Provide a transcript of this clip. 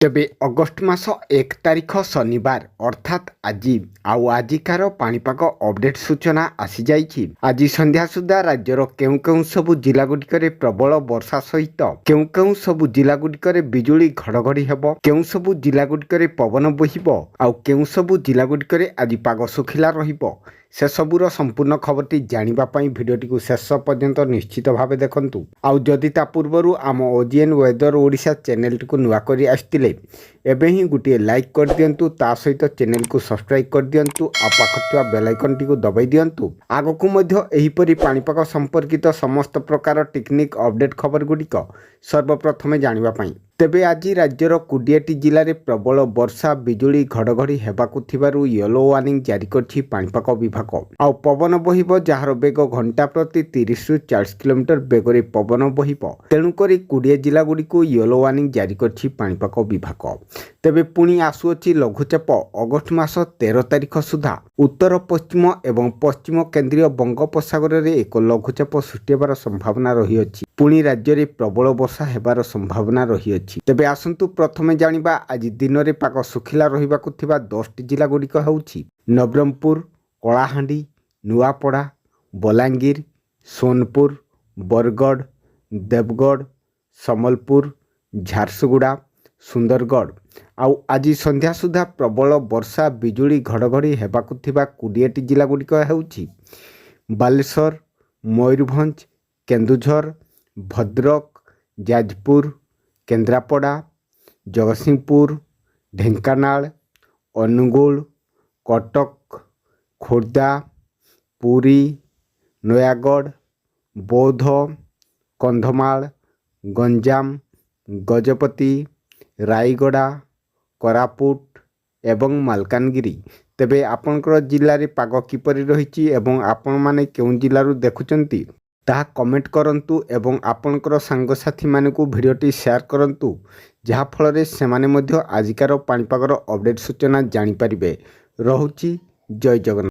ତେବେ ଅଗଷ୍ଟ ମାସ 1 ତାରିଖ ଶନିବାର ଅର୍ଥାତ୍ ଆଜି ଆଜିକାର ପାଣିପାଗ ଅପଡେଟ୍ ସୂଚନା ଆସିଯାଇଛି। ଆଜି ସନ୍ଧ୍ୟା ସୁଦ୍ଧା ରାଜ୍ୟର କେଉଁ କେଉଁ ସବୁ ଜିଲ୍ଲାଗୁଡ଼ିକରେ ପ୍ରବଳ ବର୍ଷା ସହିତ କେଉଁ କେଉଁ ସବୁ ଜିଲ୍ଲାଗୁଡ଼ିକରେ ବିଜୁଳି ଘଡ଼ଘଡ଼ି ହେବ, କେଉଁ ସବୁ ଜିଲ୍ଲାଗୁଡ଼ିକରେ ପବନ ବୋହିବ ଆଉ କେଉଁ ସବୁ ଜିଲ୍ଲାଗୁଡ଼ିକରେ ଆଜି ପାଗ ଶୁଖିଲା ରହିବ, ସେସବୁର ସମ୍ପୂର୍ଣ୍ଣ ଖବରଟି ଜାଣିବା ପାଇଁ ଭିଡ଼ିଓଟିକୁ ଶେଷ ପର୍ଯ୍ୟନ୍ତ ନିଶ୍ଚିତ ଭାବେ ଦେଖନ୍ତୁ। ଆଉ ଯଦି ତା ପୂର୍ବରୁ ଆମ OGN ୱେଦର ଓଡ଼ିଶା ଚ୍ୟାନେଲଟିକୁ ନୂଆ କରି ଆସିଥିଲେ ଏବେ ହିଁ ଗୋଟିଏ ଲାଇକ୍ କରିଦିଅନ୍ତୁ, ତା ସହିତ ଚ୍ୟାନେଲକୁ ସବସ୍କ୍ରାଇବ୍ କରିଦିଅନ୍ତୁ ଆଉ ପାଖରେ ଥିବା ବେଲ୍ ଆଇକନ୍ଟିକୁ ଦବାଇ ଦିଅନ୍ତୁ ଆଗକୁ ମଧ୍ୟ ଏହିପରି ପାଣିପାଗ ସମ୍ପର୍କିତ ସମସ୍ତ ପ୍ରକାର ଟେକ୍ନିକ୍ ଅପଡେଟ୍ ଖବରଗୁଡ଼ିକ ସର୍ବପ୍ରଥମେ ଜାଣିବା ପାଇଁ। ତେବେ ଆଜି ରାଜ୍ୟର 20ଟି ଜିଲ୍ଲାରେ ପ୍ରବଳ ବର୍ଷା ବିଜୁଳି ଘଡ଼ଘଡ଼ି ହେବାକୁ ଥିବାରୁ ୟେଲୋ ୱାର୍ଣ୍ଣିଂ ଜାରି କରିଛି ପାଣିପାଗ ବିଭାଗ। ଆଉ ପବନ ବୋହିବ ଯାହାର ବେଗ ଘଣ୍ଟା ପ୍ରତି 30ରୁ 40 କିଲୋମିଟର ବେଗରେ ପବନ ବୋହିବ। ତେଣୁକରି 20 ଜିଲ୍ଲାଗୁଡ଼ିକୁ ୟେଲୋ ୱାର୍ଣ୍ଣିଂ ଜାରି କରିଛି ପାଣିପାଗ ବିଭାଗ। ତେବେ ପୁଣି ଆସୁଅଛି ଲଘୁଚାପ ଅଗଷ୍ଟ ମାସ 13 ତାରିଖ ସୁଦ୍ଧା ଉତ୍ତର ପଶ୍ଚିମ ଏବଂ ପଶ୍ଚିମ କେନ୍ଦ୍ରୀୟ ବଙ୍ଗୋପସାଗରରେ ଏକ ଲଘୁଚାପ ସୃଷ୍ଟି ହେବାର ସମ୍ଭାବନା ରହିଅଛି। ପୁଣି ରାଜ୍ୟରେ ପ୍ରବଳ ବର୍ଷା ହେବାର ସମ୍ଭାବନା ରହିଅଛି। ତେବେ ଆସନ୍ତୁ ପ୍ରଥମେ ଜାଣିବା ଆଜି ଦିନରେ ପାଗ ଶୁଖିଲା ରହିବାକୁ ଥିବା 10ଟି ଜିଲ୍ଲାଗୁଡ଼ିକ ହେଉଛି ନବରଙ୍ଗପୁର, କଳାହାଣ୍ଡି, ନୂଆପଡ଼ା, ବଲାଙ୍ଗୀର, ସୋନପୁର, ବରଗଡ଼, ଦେବଗଡ଼, ସମ୍ବଲପୁର, ଝାରସୁଗୁଡ଼ା, ସୁନ୍ଦରଗଡ଼। ଆଉ ଆଜି ସନ୍ଧ୍ୟା ସୁଦ୍ଧା ପ୍ରବଳ ବର୍ଷା ବିଜୁଳି ଘଡ଼ଘଡ଼ି ହେବାକୁ ଥିବା 20ଟି ଜିଲ୍ଲାଗୁଡ଼ିକ ହେଉଛି ବାଲେଶ୍ୱର, ମୟୂରଭଞ୍ଜ, କେନ୍ଦୁଝର, ଭଦ୍ରକ, ଯାଜପୁର, କେନ୍ଦ୍ରାପଡ଼ା, ଜଗତସିଂହପୁର, ଢେଙ୍କାନାଳ, ଅନୁଗୁଳ, କଟକ, ଖୋର୍ଦ୍ଧା, ପୁରୀ, ନୟାଗଡ଼, ବୌଦ୍ଧ, କନ୍ଧମାଳ, ଗଞ୍ଜାମ, ଗଜପତି, ରାୟଗଡ଼ା, କୋରାପୁଟ ଏବଂ ମାଲକାନଗିରି। ତେବେ ଆପଣଙ୍କର ଜିଲ୍ଲାରେ ପାଗ କିପରି ରହିଛି ଏବଂ ଆପଣମାନେ କେଉଁ ଜିଲ୍ଲାରୁ ଦେଖୁଛନ୍ତି ତାହା କମେଣ୍ଟ କରନ୍ତୁ ଏବଂ ଆପଣଙ୍କର ସାଙ୍ଗସାଥୀମାନଙ୍କୁ ଭିଡ଼ିଓଟି ସେୟାର କରନ୍ତୁ, ଯାହାଫଳରେ ସେମାନେ ମଧ୍ୟ ଆଜିକାର ପାଣିପାଗର ଅପଡେଟ୍ ସୂଚନା ଜାଣିପାରିବେ। ରହୁଛି, ଜୟ ଜଗନ୍ନାଥ।